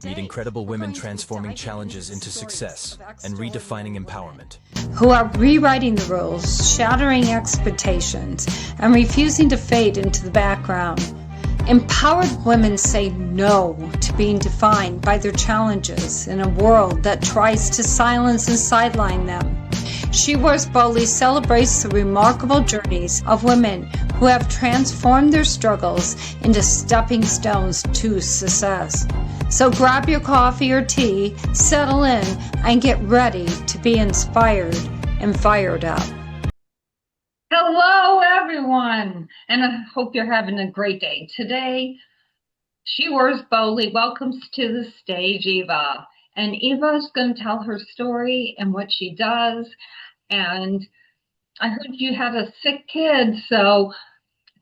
Meet incredible women transforming challenges into success and redefining empowerment. Who are rewriting the rules, shattering expectations, and refusing to fade into the background. Empowered women say no to being defined by their challenges in a world that tries to silence and sideline them. She Wears Boldly celebrates the remarkable journeys of women who have transformed their struggles into stepping stones to success. So grab your coffee or tea, settle in, and get ready to be inspired and fired up. Hello, everyone, and I hope you're having a great day. Today, She Wears Boldly welcomes to the stage Eva. And Eva is going to tell her story and what she does. And I heard you had a sick kid, so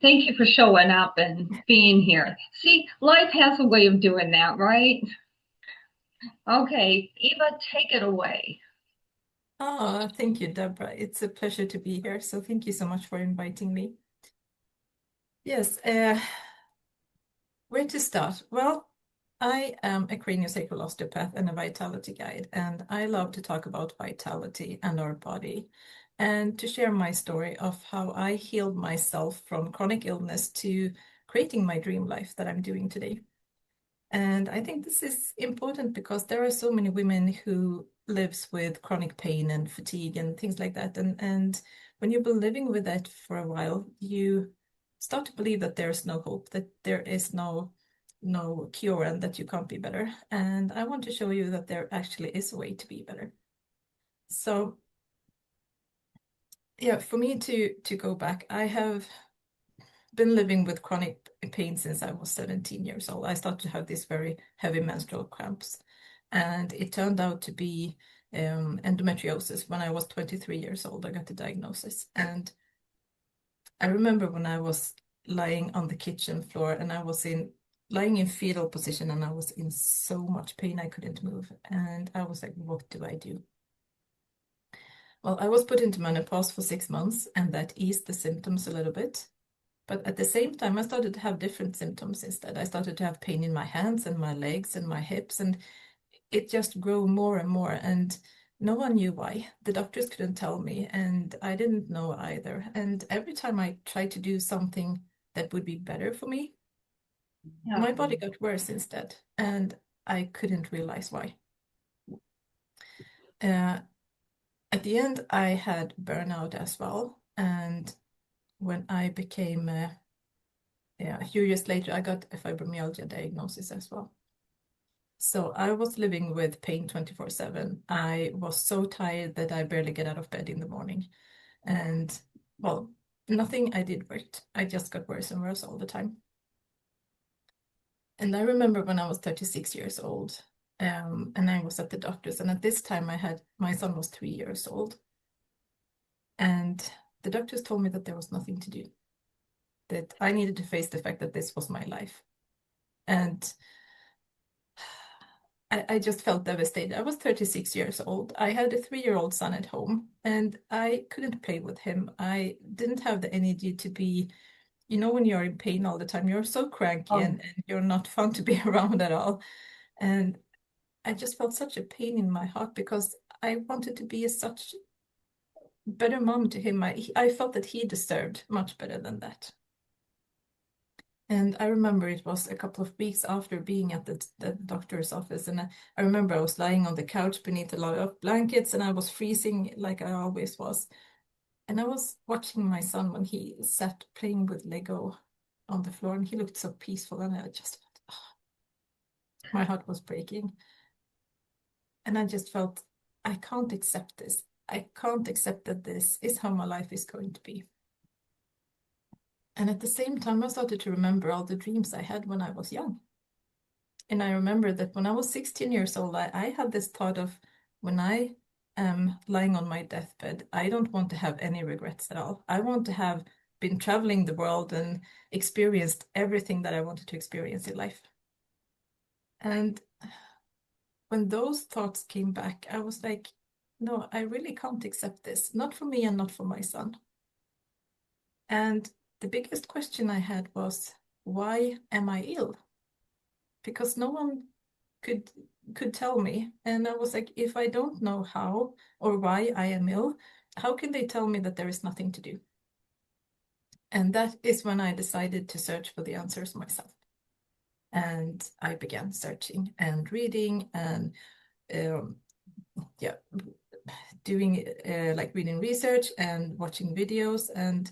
thank you for showing up and being here. See, life has a way of doing that, right? Okay, Eva, take it away. Oh, thank you, Deborah. It's a pleasure to be here. So thank you so much for inviting me. Yes, where to start? Well, I am a craniosacral osteopath and a vitality guide, and I love to talk about vitality and our body and to share my story of how I healed myself from chronic illness to creating my dream life that I'm doing today. And I think this is important because there are so many women who lives with chronic pain and fatigue and things like that. And when you've been living with that for a while, you start to believe that there's no hope, that there is no cure and that you can't be better. And I want to show you that there actually is a way to be better. So yeah, for me to go back, I have been living with chronic pain since I was 17 years old. I started to have these very heavy menstrual cramps, and it turned out to be endometriosis. When I was 23 years old, I got the diagnosis. And I remember when I was lying on the kitchen floor and I was lying in fetal position and I was in so much pain I couldn't move. And I was like, what do I do? Well, I was put into menopause for 6 months, and that eased the symptoms a little bit. But at the same time, I started to have different symptoms instead. I started to have pain in my hands and my legs and my hips, and it just grew more and more. And no one knew why. The doctors couldn't tell me, and I didn't know either. And every time I tried to do something that would be better for me, my body got worse instead, and I couldn't realize why. At the end, I had burnout as well, and when I became, a few years later, I got a fibromyalgia diagnosis as well. So I was living with pain 24/7. I was so tired that I barely get out of bed in the morning. And well, nothing I did worked. I just got worse and worse all the time. And I remember when I was 36 years old, and I was at the doctor's, and at this time my son was 3 years old. And the doctors told me that there was nothing to do, that I needed to face the fact that this was my life. And I just felt devastated. I was 36 years old. I had a 3-year-old son at home, and I couldn't play with him. I didn't have the energy to be, when you're in pain all the time, you're so cranky and you're not fun to be around at all. And I just felt such a pain in my heart because I wanted to be such better mom to him. I felt that he deserved much better than that. And I remember it was a couple of weeks after being at the doctor's office, and I remember I was lying on the couch beneath a lot of blankets, and I was freezing like I always was. And I was watching my son when he sat playing with Lego on the floor, and he looked so peaceful, and I just felt, my heart was breaking. And I just felt, I can't accept this. I can't accept that this is how my life is going to be. And at the same time, I started to remember all the dreams I had when I was young. And I remember that when I was 16 years old, I had this thought of, when I am lying on my deathbed, I don't want to have any regrets at all. I want to have been traveling the world and experienced everything that I wanted to experience in life. And when those thoughts came back, I was like, no, I really can't accept this. Not for me and not for my son. And the biggest question I had was, why am I ill? Because no one could could tell me. And I was like, if I don't know how or why I am ill, how can they tell me that there is nothing to do? And that is when I decided to search for the answers myself. And I began searching and reading and yeah, doing like reading research and watching videos, and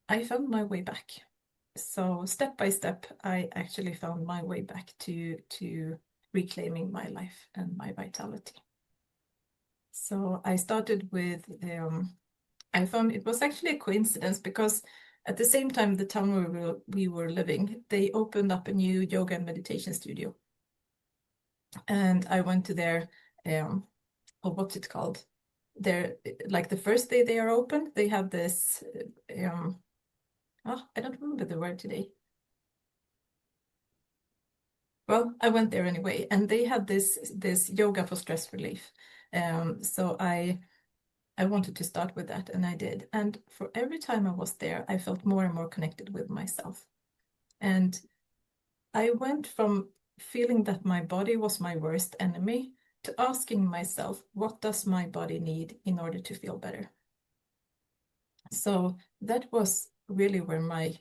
I found my way back. So step by step, I actually found my way back to reclaiming my life and my vitality. So I started with I found it was actually a coincidence because at the same time, the town where we were living, they opened up a new yoga and meditation studio. And I went to their, or what's it called? Their, like the first day they are open, they have this, I don't remember the word today. Well, I went there anyway, and they had this yoga for stress relief. So I wanted to start with that, and I did. And for every time I was there, I felt more and more connected with myself. And I went from feeling that my body was my worst enemy to asking myself, what does my body need in order to feel better? So that was really where my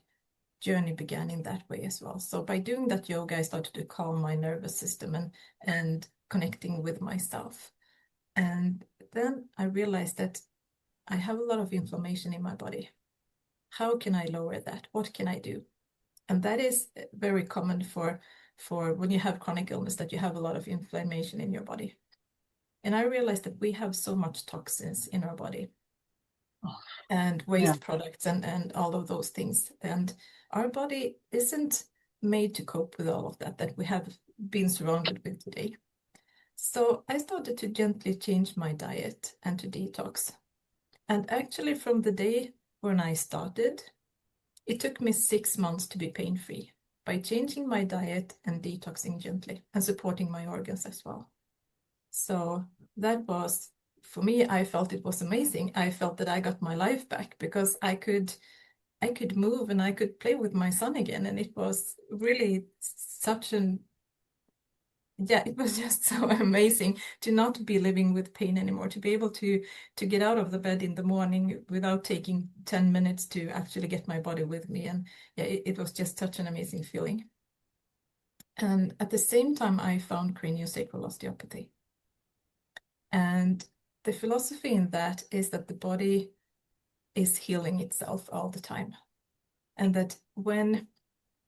journey began in that way as well. So by doing that yoga, I started to calm my nervous system and connecting with myself. And then I realized that I have a lot of inflammation in my body. How can I lower that? What can I do? And that is very common for when you have chronic illness, that you have a lot of inflammation in your body. And I realized that we have so much toxins in our body and waste products and all of those things. And our body isn't made to cope with all of that we have been surrounded with today. So I started to gently change my diet and to detox. And actually from the day when I started, it took me 6 months to be pain-free by changing my diet and detoxing gently and supporting my organs as well. So that was, for me, I felt it was amazing. I felt that I got my life back because I could move and I could play with my son again. And it was really such an, yeah, it was just so amazing to not be living with pain anymore, to be able to get out of the bed in the morning without taking 10 minutes to actually get my body with me. And yeah, it was just such an amazing feeling. And at the same time, I found craniosacral osteopathy. And the philosophy in that is that the body is healing itself all the time. And that when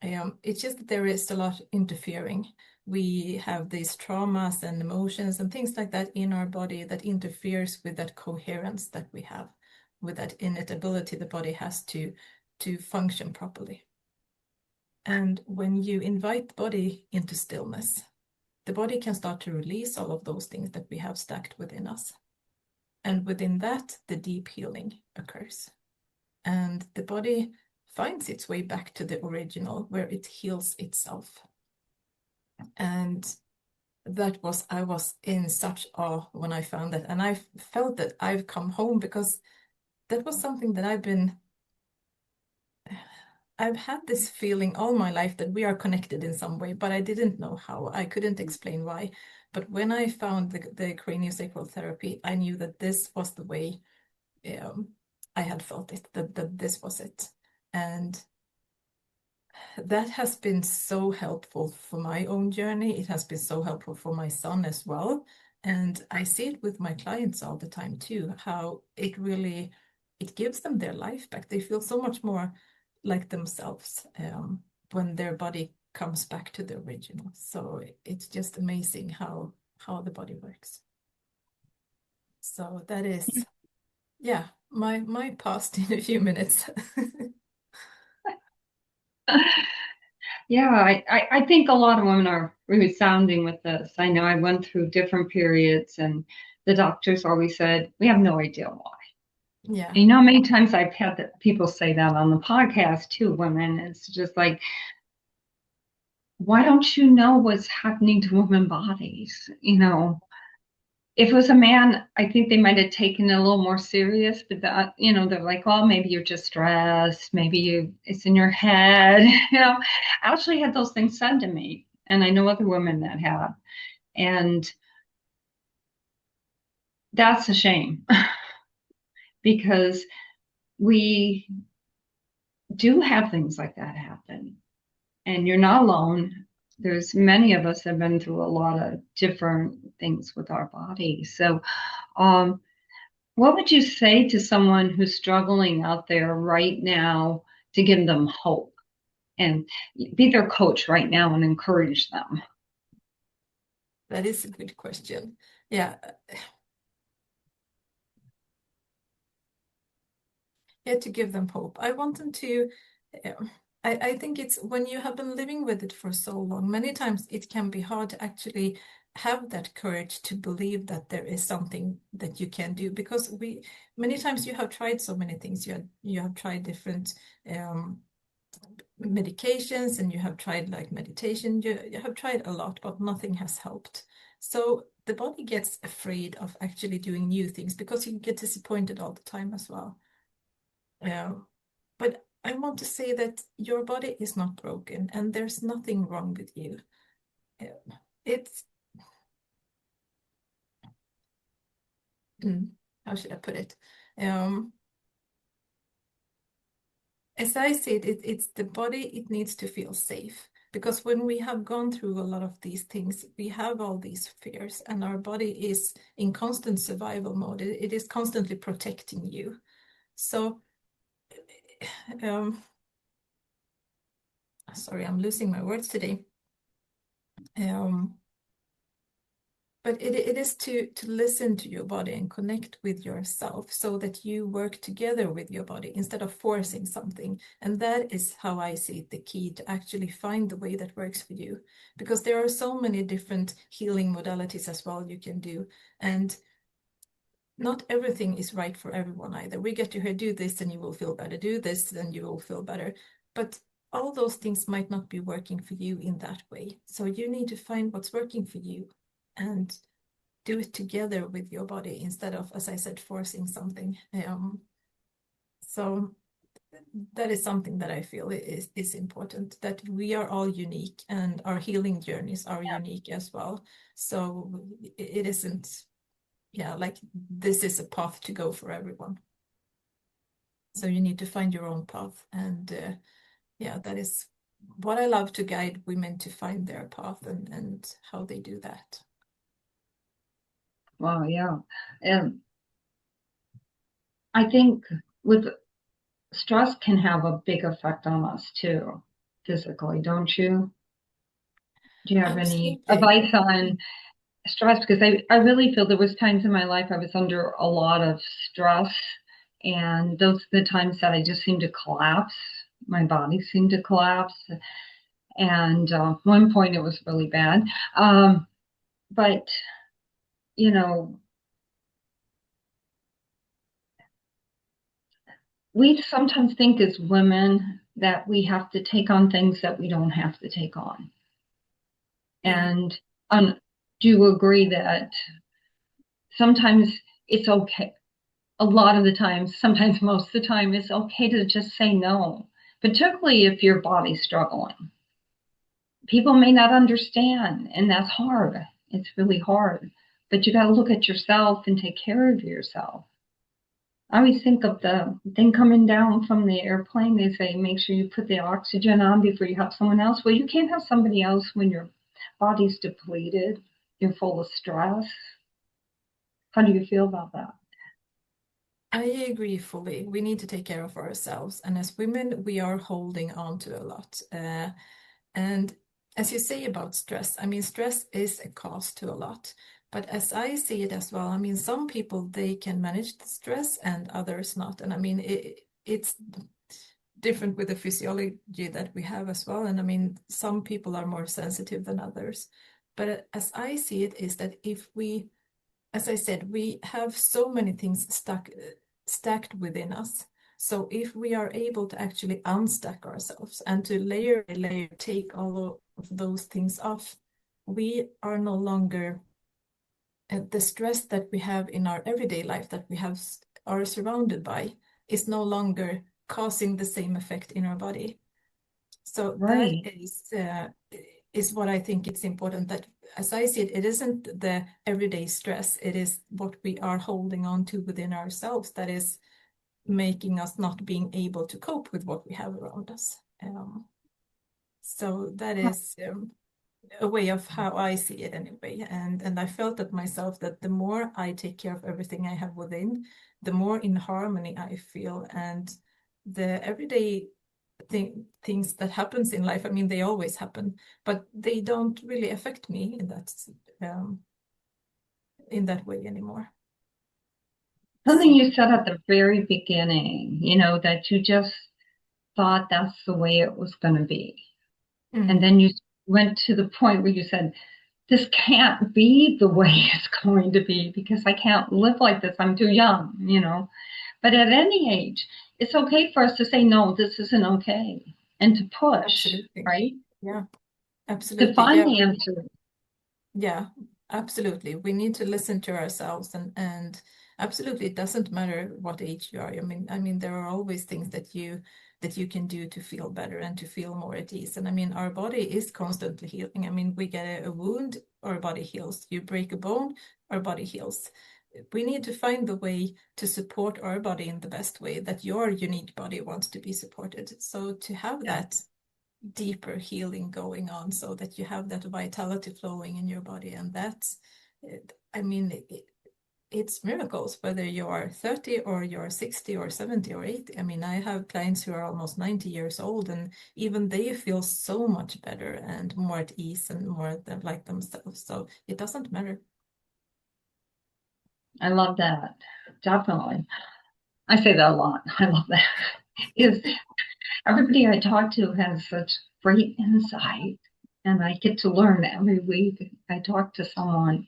it's just that there is a lot interfering. We have these traumas and emotions and things like that in our body that interferes with that coherence that we have, with that innate ability the body has to function properly. And when you invite the body into stillness, the body can start to release all of those things that we have stacked within us. And within that, the deep healing occurs. And the body finds its way back to the original where it heals itself. And that was, I was in such awe when I found that. And I felt that I've come home because that was something that I've had this feeling all my life that we are connected in some way, but I didn't know how. I couldn't explain why. But when I found the craniosacral therapy, I knew that this was the way I had felt it, that this was it. And that has been so helpful for my own journey. It has been so helpful for my son as well. And I see it with my clients all the time too, how it gives them their life back. They feel so much more like themselves when their body comes back to the original. So it's just amazing how the body works. So that is, yeah, my past in a few minutes. Yeah, I think a lot of women are resounding with this. I know I went through different periods, and the doctors always said, we have no idea why. Yeah. You know, many times I've had people say that on the podcast too, women. It's just like, why don't you know what's happening to women bodies? You know, if it was a man, I think they might have taken it a little more serious, but that, you know, they're like, well, maybe you're just stressed, maybe it's in your head. You know, I actually had those things said to me. and I know other women that have. And that's a shame because we do have things like that happen. And you're not alone. There's many of us have been through a lot of different things with our bodies. So, what would you say to someone who's struggling out there right now to give them hope and be their coach right now and encourage them? That is a good question. Yeah. Yeah, to give them hope. I want them to, I think it's when you have been living with it for so long, many times it can be hard to actually have that courage to believe that there is something that you can do, because many times you have tried so many things. You have tried different medications, and you have tried like meditation. You have tried a lot, but nothing has helped. So the body gets afraid of actually doing new things because you get disappointed all the time as well. But I want to say that your body is not broken and there's nothing wrong with you. It's, how should I put it? As I said, it's the body, it needs to feel safe. Because when we have gone through a lot of these things, we have all these fears, and our body is in constant survival mode. It is constantly protecting you. So, sorry, I'm losing my words today. But it is to listen to your body and connect with yourself so that you work together with your body instead of forcing something. And that is how I see it, the key to actually find the way that works for you. Because there are so many different healing modalities as well you can do. And not everything is right for everyone either. We get to hear, do this and you will feel better, do this and you will feel better. But all those things might not be working for you in that way. So you need to find what's working for you and do it together with your body instead of, as I said, forcing something. So that is something that I feel is important, that we are all unique and our healing journeys are unique as well. So it isn't, like this is a path to go for everyone. So you need to find your own path. And that is what I love, to guide women to find their path and how they do that. Wow, yeah. And I think with stress can have a big effect on us too, physically, don't you? Do you have any Absolutely. advice on stress? Because I really feel there was times in my life I was under a lot of stress, and those are the times that I just seemed to collapse. My body seemed to collapse. And one point it was really bad. But, you know, we sometimes think as women that we have to take on things that we don't have to take on. And do you agree that sometimes it's okay? A lot of the time, sometimes most of the time, it's okay to just say no, particularly if your body's struggling. People may not understand, and that's hard. It's really hard. But you got to look at yourself and take care of yourself. I always think of the thing coming down from the airplane. They say, make sure you put the oxygen on before you have someone else. Well, you can't have somebody else when your body's depleted, you're full of stress. How do you feel about that? I agree fully. We need to take care of ourselves. And as women, we are holding on to a lot. And as you say about stress, I mean, stress is a cause to a lot. But as I see it as well, I mean, some people, they can manage the stress and others not. And I mean, it's different with the physiology that we have as well. And I mean, some people are more sensitive than others. But as I see it, is that if we, as I said, we have so many things stacked within us. So if we are able to actually unstack ourselves and to layer by layer take all of those things off, we are no longer the stress that we have in our everyday life that we are surrounded by is no longer causing the same effect in our body. So that Right. is is what I think it's important that, as I see it, it isn't the everyday stress, it is what we are holding on to within ourselves that is making us not being able to cope with what we have around us. So that is a way of how I see it anyway. And I felt that myself, that the more I take care of everything I have within, the more in harmony I feel. And the everyday things that happens in life, I mean, they always happen, but they don't really affect me in that way anymore. Something you said at the very beginning, that you just thought that's the way it was going to be. And then you went to the point where you said, this can't be the way it's going to be because I can't live like this. I'm too young, But at any age, it's okay for us to say, no, this isn't okay. And to push, Absolutely. right? Yeah, absolutely. To find the answer. Yeah, absolutely. We need to listen to ourselves, and absolutely, it doesn't matter what age you are. I mean, there are always things that you can do to feel better and to feel more at ease. And I mean, our body is constantly healing. I mean, we get a wound, our body heals. You break a bone, our body heals. We need to find the way to support our body in the best way that your unique body wants to be supported. So to have that deeper healing going on so that you have that vitality flowing in your body, and that's I mean it's miracles whether you're 30 or you're 60 or 70 or 80. I mean, I have clients who are almost 90 years old, and even they feel so much better and more at ease and more like themselves. So it doesn't matter. I love that. Definitely. I say that a lot. I love that. Is everybody I talk to has such great insight, and I get to learn every week I talk to someone.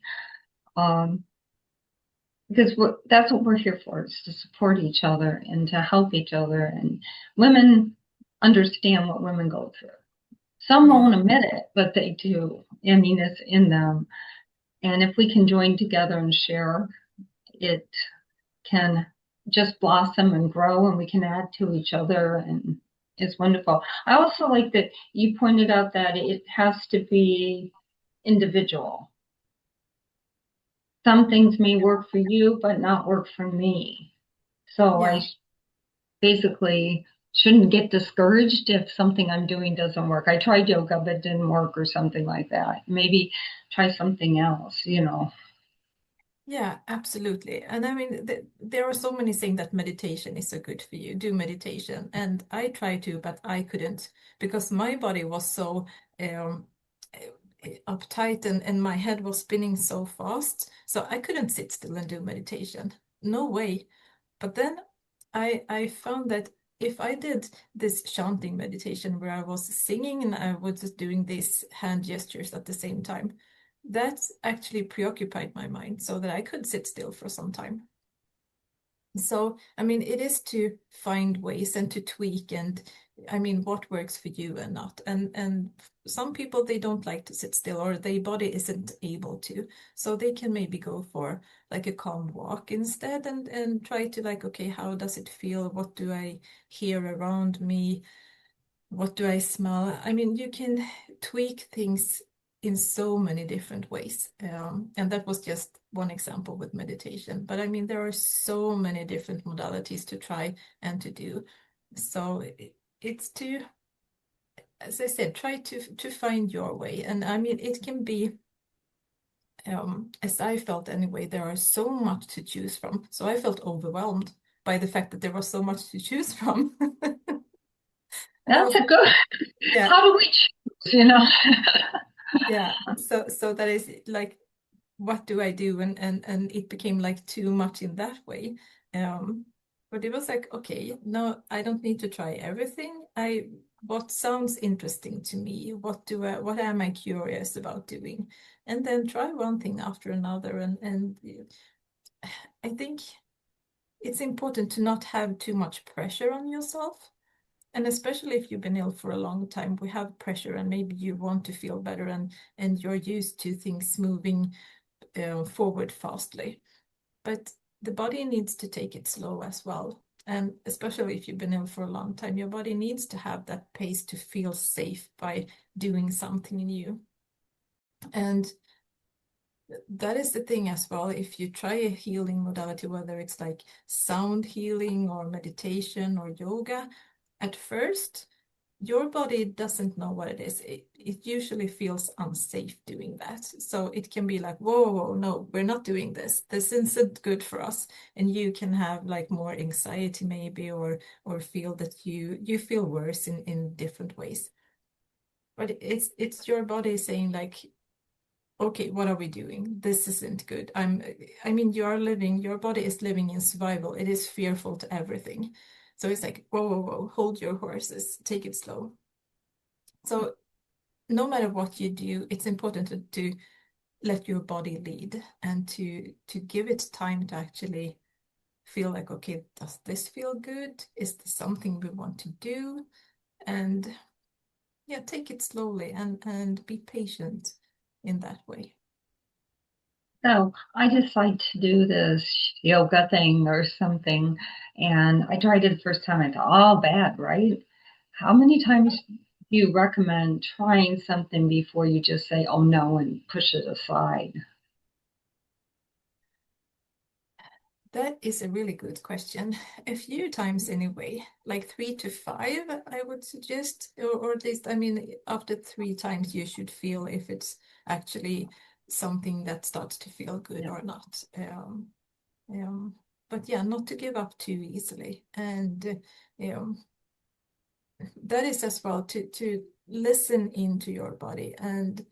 Because that's what we're here for, is to support each other and to help each other. And women understand what women go through. Some won't admit it, but they do. I mean, it's in them. And if we can join together and share, it can just blossom and grow, and we can add to each other, and it's wonderful. I also like that you pointed out that it has to be individual. Some things may work for you, but not work for me. So I basically shouldn't get discouraged if something I'm doing doesn't work. I tried yoga, but it didn't work, or something like that. Maybe try something else, Yeah, absolutely. And I mean, there are so many saying that meditation is so good for you. Do meditation. And I tried to, but I couldn't because my body was so uptight and my head was spinning so fast. So I couldn't sit still and do meditation. No way. But then I found that if I did this chanting meditation where I was singing and I was just doing these hand gestures at the same time, that actually preoccupied my mind so that I could sit still for some time. So, I mean, it is to find ways and to tweak, and I mean, what works for you and not. And some people, they don't like to sit still, or their body isn't able to. So they can maybe go for like a calm walk instead, and try to like, okay, how does it feel? What do I hear around me? What do I smell? I mean, you can tweak things in so many different ways. And that was just one example with meditation. But I mean, there are so many different modalities to try and to do. So it's to, as I said, try to find your way. And I mean, it can be, as I felt anyway, there are so much to choose from. So I felt overwhelmed by the fact that there was so much to choose from. That's a good, yeah. How do we choose, Yeah, so that is like, what do I do? And it became like too much in that way. But it was like, okay, no, I don't need to try everything. What sounds interesting to me? What am I curious about doing? And then try one thing after another. And I think it's important to not have too much pressure on yourself. And especially if you've been ill for a long time, we have pressure, and maybe you want to feel better, and you're used to things moving forward fastly. But the body needs to take it slow as well. And especially if you've been ill for a long time, your body needs to have that pace to feel safe by doing something new. And that is the thing as well. If you try a healing modality, whether it's like sound healing or meditation or yoga, at first, your body doesn't know what it is. It usually feels unsafe doing that. So it can be like, whoa, whoa, whoa, no, we're not doing this. This isn't good for us. And you can have like more anxiety maybe, or feel that you feel worse in different ways. But it's your body saying like, okay, what are we doing? This isn't good. I mean, your body is living in survival. It is fearful to everything. So it's like, whoa, whoa, whoa, hold your horses, take it slow. So no matter what you do, it's important to let your body lead and to give it time to actually feel like, okay, does this feel good? Is this something we want to do? And yeah, take it slowly and be patient in that way. So I decide to do this yoga thing or something, and I tried it the first time. I thought, oh, bad, right? How many times do you recommend trying something before you just say, oh no, and push it aside? That is a really good question. A few times anyway, like 3 to 5, I would suggest, or at least, I mean, after 3 times, you should feel if it's actually something that starts to feel good or not. But yeah, not to give up too easily. And that is as well to listen into your body. And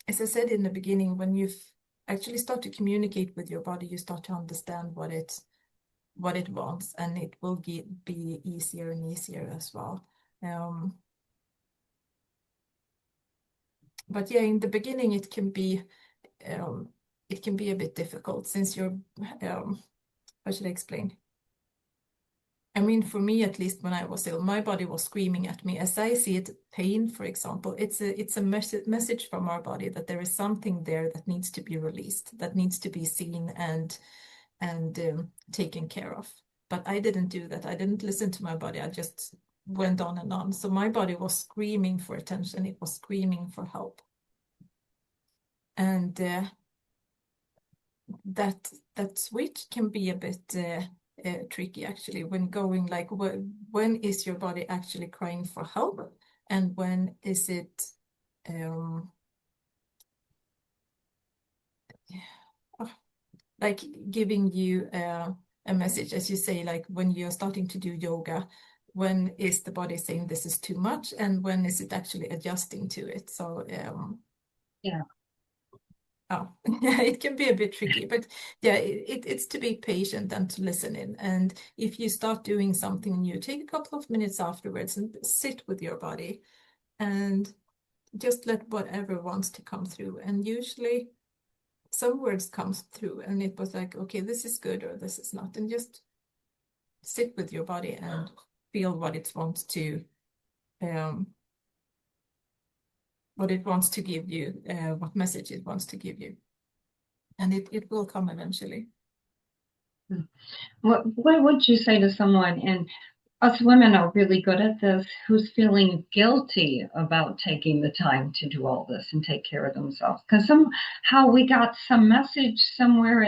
as I said in the beginning, when you actually start to communicate with your body, you start to understand what it wants, and it will be easier and easier as well. But yeah, in the beginning, it can be a bit difficult since you're how should I explain? I mean, for me, at least when I was ill, my body was screaming at me. As I see it, pain, for example, it's a message from our body that there is something there that needs to be released, that needs to be seen and taken care of. But I didn't do that. I didn't listen to my body. I just went on and on. So my body was screaming for attention. It was screaming for help. And that switch can be a bit tricky actually when going like when is your body actually crying for help and when is it like giving you a message, as you say, like when you're starting to do yoga, when is the body saying this is too much and when is it actually adjusting to it? So Yeah. Oh, it can be a bit tricky, but yeah, it's to be patient and to listen in. And if you start doing something new, take a couple of minutes afterwards and sit with your body and just let whatever wants to come through. And usually some words comes through and it was like, okay, this is good or this is not. And just sit with your body and feel what it wants to give you, what message it wants to give you. And it will come eventually. What would you say to someone, and us women are really good at this, who's feeling guilty about taking the time to do all this and take care of themselves? Because somehow we got some message somewhere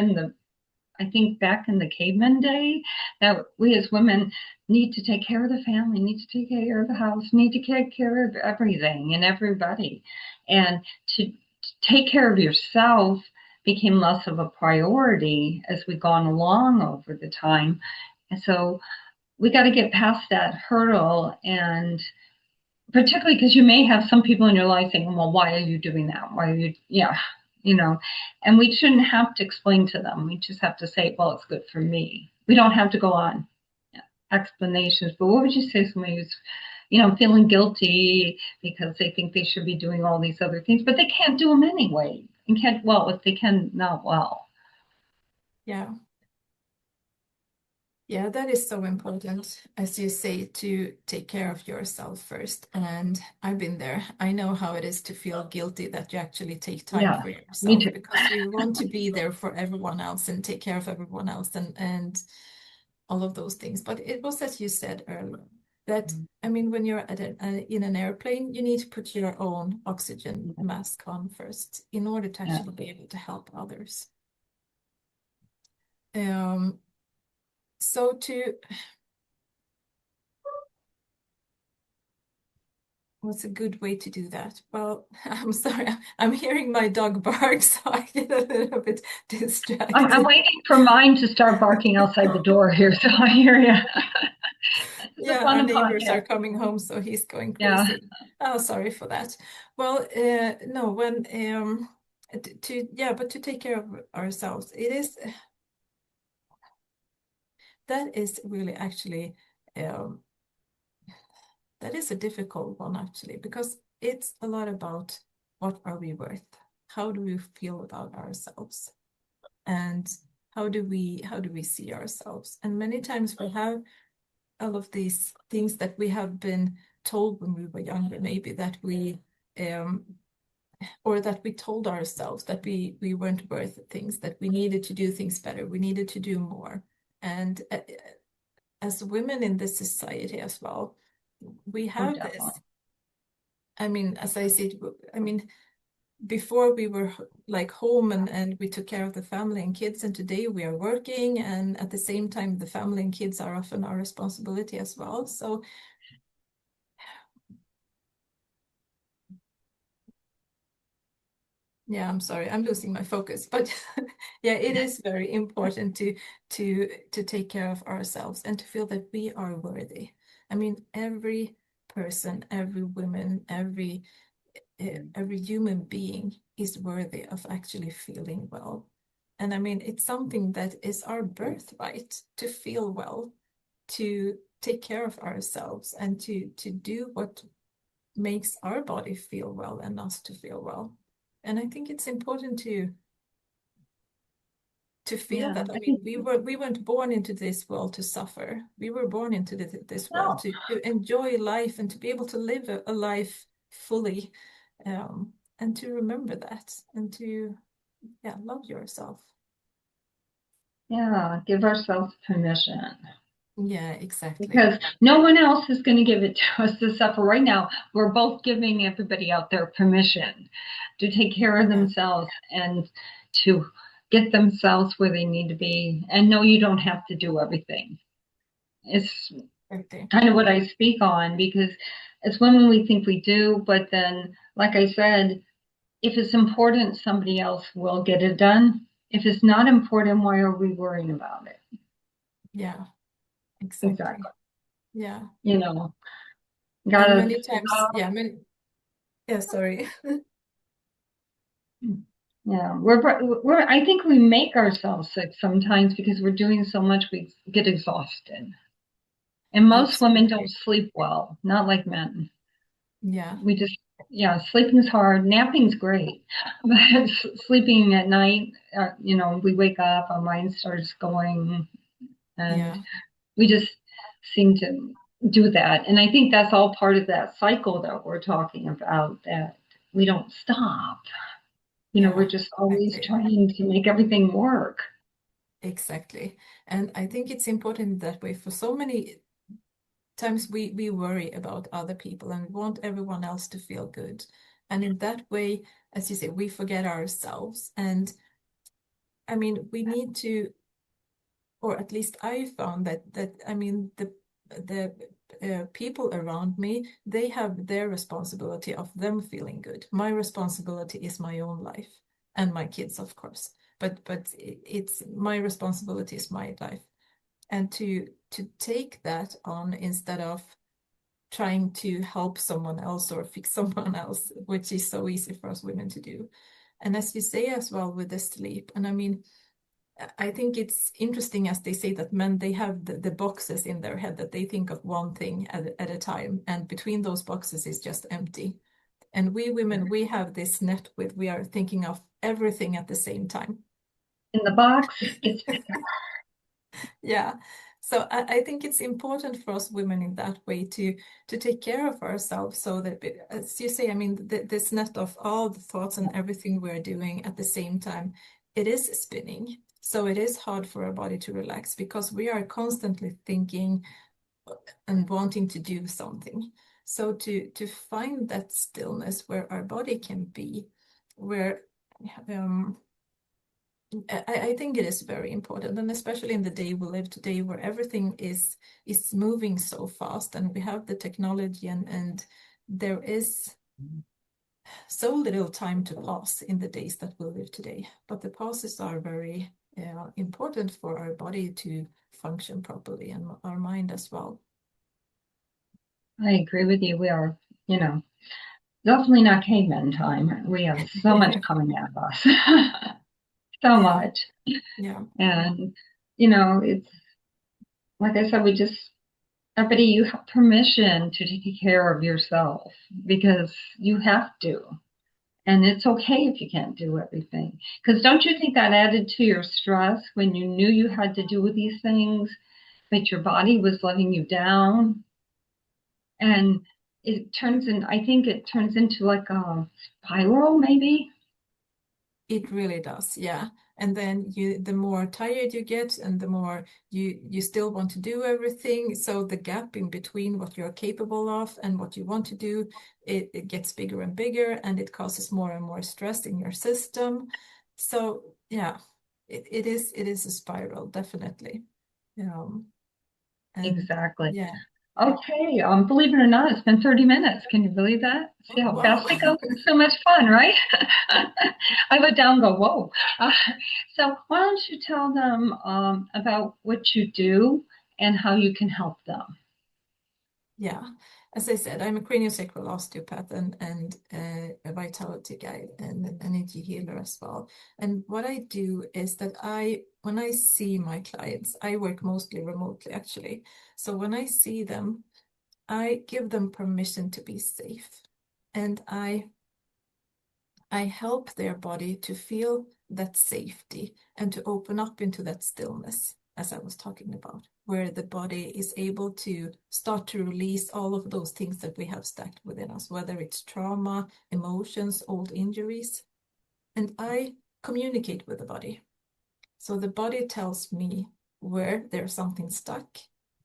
I think back in the caveman day, that we as women need to take care of the family, need to take care of the house, need to take care of everything and everybody. And to take care of yourself became less of a priority as we've gone along over the time. And so we got to get past that hurdle, and particularly because you may have some people in your life saying, well, why are you doing that? Why are you, yeah, and we shouldn't have to explain to them. We just have to say, well, it's good for me. We don't have to go on explanations. But what would you say to somebody who's, feeling guilty because they think they should be doing all these other things, but they can't do them anyway, and can't, well, if they can, not well. Yeah. Yeah, that is so important, as you say, to take care of yourself first. And I've been there. I know how it is to feel guilty that you actually take time Yeah, for me yourself too. because you want to be there for everyone else and take care of everyone else. And all of those things. But it was, as you said earlier, that, I mean, when you're in an airplane, you need to put your own oxygen mask on first in order to actually be able to help others. So what's a good way to do that? Well, I'm sorry, I'm hearing my dog bark, so I get a little bit distracted. I'm waiting for mine to start barking outside the door here, so I hear you. Yeah, our neighbors are coming home, so he's going crazy. Yeah. Oh, sorry for that. Well, no, when but to take care of ourselves, that is really actually that is a difficult one actually, because it's a lot about what are we worth? How do we feel about ourselves? And how do we see ourselves? And many times we have all of these things that we have been told when we were younger, maybe that we or that we told ourselves that we weren't worth things, that we needed to do things better, we needed to do more. And as women in this society as well, we have this. I mean, as I said, I mean, before we were like home and we took care of the family and kids, and today we are working, and at the same time the family and kids are often our responsibility as well. So yeah, I'm sorry, I'm losing my focus, but yeah, it is very important to take care of ourselves and to feel that we are worthy. I mean, every person, every woman, every human being is worthy of actually feeling well. And I mean, it's something that is our birthright to feel well, to take care of ourselves, and to do what makes our body feel well and us to feel well. And I think it's important to feel that. I mean, we weren't born into this world to suffer. We were born into this world to enjoy life and to be able to live a life fully. And to remember that, and to love yourself. Yeah, give ourselves permission. Yeah, exactly. Because no one else is going to give it to us to suffer right now. We're both giving everybody out there permission to take care of themselves and to get themselves where they need to be. And no, you don't have to do everything. It's kind of what I speak on, because as women we think we do, but then, like I said, if it's important, somebody else will get it done. If it's not important, why are we worrying about it? Yeah, exactly. Yeah. You know, and many times, sorry. Yeah, we're I think we make ourselves sick sometimes because we're doing so much we get exhausted. And most women don't sleep well, not like men. Yeah. We just sleeping's hard. Napping's great, but sleeping at night, we wake up, our mind starts going, and we just seem to do that. And I think that's all part of that cycle that we're talking about, that we don't stop. We're just always trying to make everything work. Exactly. And I think it's important that way. For so many times we worry about other people and want everyone else to feel good. And in that way, as you say, we forget ourselves. And I mean, we need to, or at least I found that I mean, the people around me, they have their responsibility of them feeling good. My responsibility is my own life and my kids, of course. But it's my responsibility is my life. And to take that on instead of trying to help someone else or fix someone else, which is so easy for us women to do. And as you say as well with the sleep, and I mean, I think it's interesting, as they say, that men, they have the boxes in their head that they think of one thing at a time, and between those boxes is just empty. And we women, we have this net we are thinking of everything at the same time. In the box, it's yeah. So I think it's important for us women in that way to take care of ourselves, so that, as you say, I mean, this net of all the thoughts and everything we're doing at the same time, it is spinning. So it is hard for our body to relax because we are constantly thinking and wanting to do something. So to find that stillness where our body can be, where I think it is very important, and especially in the day we live today, where everything is moving so fast, and we have the technology, and there is so little time to pause in the days that we live today. But the pauses are very important for our body to function properly, and our mind as well. I agree with you. We are, definitely not caveman time. We have so much coming at us. So Yeah. much. Yeah. And, it's like I said, everybody, you have permission to take care of yourself because you have to. And it's okay if you can't do everything. Because don't you think that added to your stress when you knew you had to do these things, but your body was letting you down? And I think it turns into like a spiral, maybe. It really does, yeah. And then the more tired you get, and the more you still want to do everything. So the gap in between what you're capable of and what you want to do, it gets bigger and bigger, and it causes more and more stress in your system. So yeah, it is a spiral, definitely. And Exactly. yeah. Okay, believe it or not, it's been 30 minutes. Can you believe that? See Oh, how wow. fast it goes? It's so much fun, right? I went down and go, whoa. So why don't you tell them about what you do and how you can help them? Yeah, as I said, I'm a craniosacral osteopath and a vitality guide and an energy healer as well. And what I do is that when I see my clients, I work mostly remotely actually. So when I see them, I give them permission to be safe, and I help their body to feel that safety and to open up into that stillness, as I was talking about, where the body is able to start to release all of those things that we have stacked within us, whether it's trauma, emotions, old injuries. And I communicate with the body. So the body tells me where there's something stuck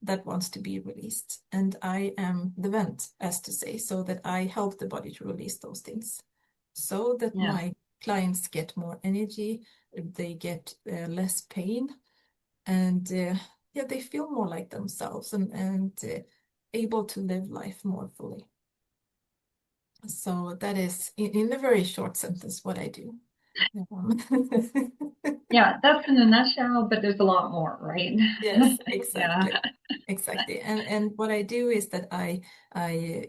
that wants to be released. And I am the vent, as to say, so that I help the body to release those things so that Yeah, my clients get more energy, they get less pain, and yeah, they feel more like themselves and able to live life more fully. So that is, in a very short sentence, what I do. yeah, that's in a nutshell, but there's a lot more, right? Yes, Yeah, exactly. Exactly. And what I do is that I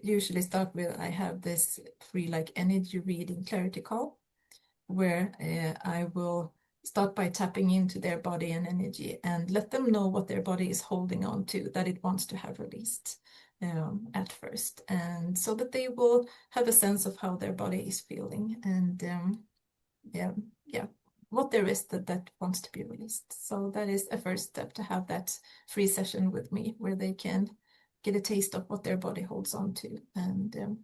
usually start with I have this free like energy reading clarity call where I will start by tapping into their body and energy and let them know what their body is holding on to, that it wants to have released at first. And so that they will have a sense of how their body is feeling and yeah, yeah, what there is that wants to be released. So that is a first step, to have that free session with me where they can get a taste of what their body holds on to. And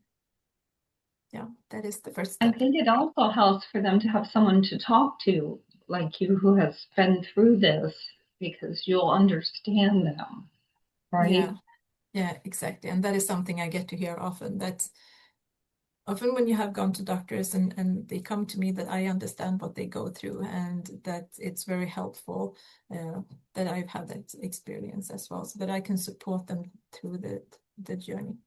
yeah, that is the first I step. think it also helps for them to have someone to talk to, like you, who has been through this, because you'll understand them, right? Yeah, yeah, exactly. And that is something I get to hear often, that often when you have gone to doctors and they come to me, that I understand what they go through and that it's very helpful that I've had that experience as well, so that I can support them through the journey.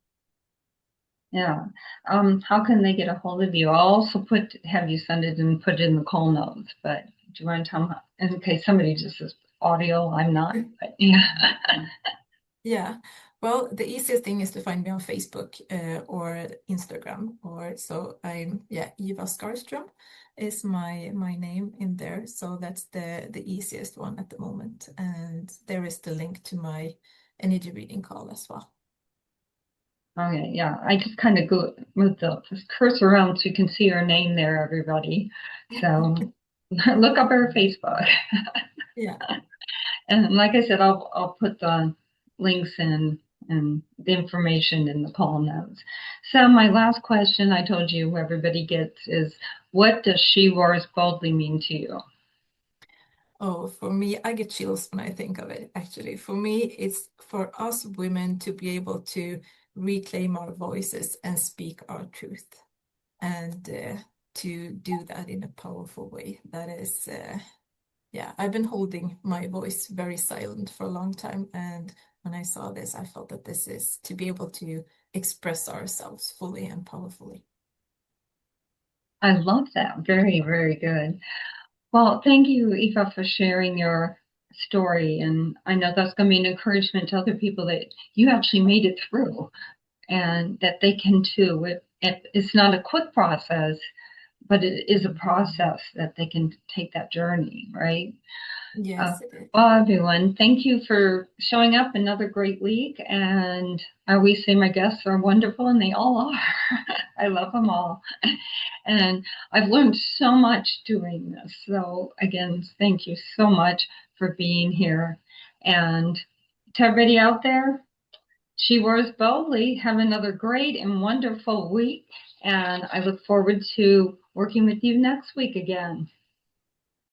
Yeah. How can they get a hold of you? I'll also have you send it and put it in the call notes, but do you want to tell them, in case somebody just says audio, I'm not, but yeah. Yeah. Well, the easiest thing is to find me on Facebook or Instagram, or so I'm, yeah, Eva Skarstrom is my name in there. So that's the easiest one at the moment. And there is the link to my energy reading call as well. Okay, yeah. I just kind of go with the cursor around so you can see her name there, everybody. So look up her Facebook. Yeah. And like I said, I'll put the links in and the information in the call notes. So my last question I told you everybody gets is, what does she roars boldly mean to you? Oh, for me, I get chills when I think of it, actually. For me, it's for us women to be able to reclaim our voices and speak our truth, and to do that in a powerful way. That is, yeah, I've been holding my voice very silent for a long time. And when I saw this, I felt that this is to be able to express ourselves fully and powerfully. I love that. Very, very good. Well, thank you, Eva, for sharing your story. And I know that's going to be an encouragement to other people that you actually made it through and that they can too. It's not a quick process, but it is a process that they can take that journey, right? Uh, Yes, it is. well, everyone, thank you for showing up another great week. And I always say my guests are wonderful, and they all are. I love them all. And I've learned so much doing this. So, again, thank you so much for being here. And to everybody out there, She Roars Boldly, have another great and wonderful week. And I look forward to working with you next week again.